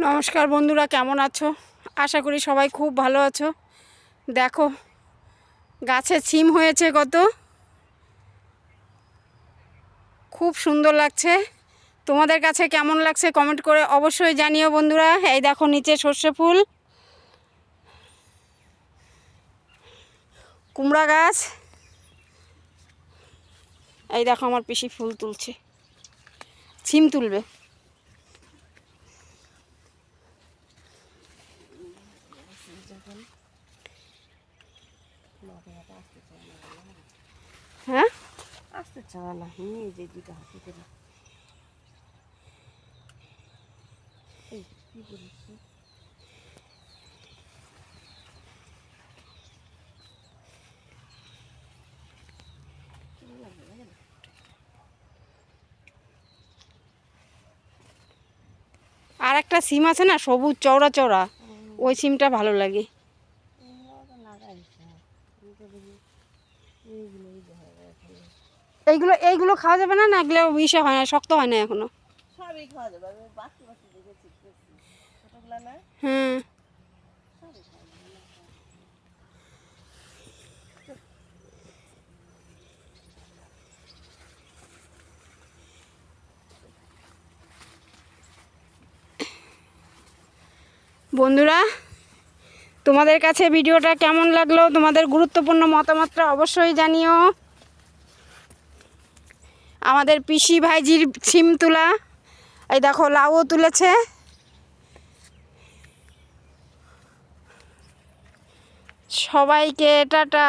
নমস্কার বন্ধুরা, কেমন আছো? আশা করি সবাই খুব ভালো আছো। দেখো গাছে সিম হয়েছে কত, খুব সুন্দর লাগছে। তোমাদের কাছে কেমন লাগছে কমেন্ট করে অবশ্যই জানিও বন্ধুরা। এই দেখো নিচে সর্ষে ফুল, কুমড়া গাছ। এই দেখো আমার পিসি ফুল তুলছে, সিম তুলবে। হ্যাঁ, আসতে চায় না, নিয়ে যে দুটো হাতে করে কি করিস। আর একটা সিম আছে না সবুজ চওড়া চওড়া, ওই সিমটা ভালো লাগে। এইগুলো এইগুলো খাওয়া যাবে না? না এগুলো ইসে হয় না, শক্ত হয় না এখনো? সবই খাওয়া যাবে। আমি বাকি বাকি দেখেছি, ছোটগুলা না। হুম, বন্ধুরা তোমাদের কাছে ভিডিওটা কেমন লাগলো, তোমাদের গুরুত্বপূর্ণ মতামতটা অবশ্যই জানিও। আমাদের পিসি ভাইজির সিম তোলা, এই দেখো লাউও তুলেছে। সবাইকে টাটা।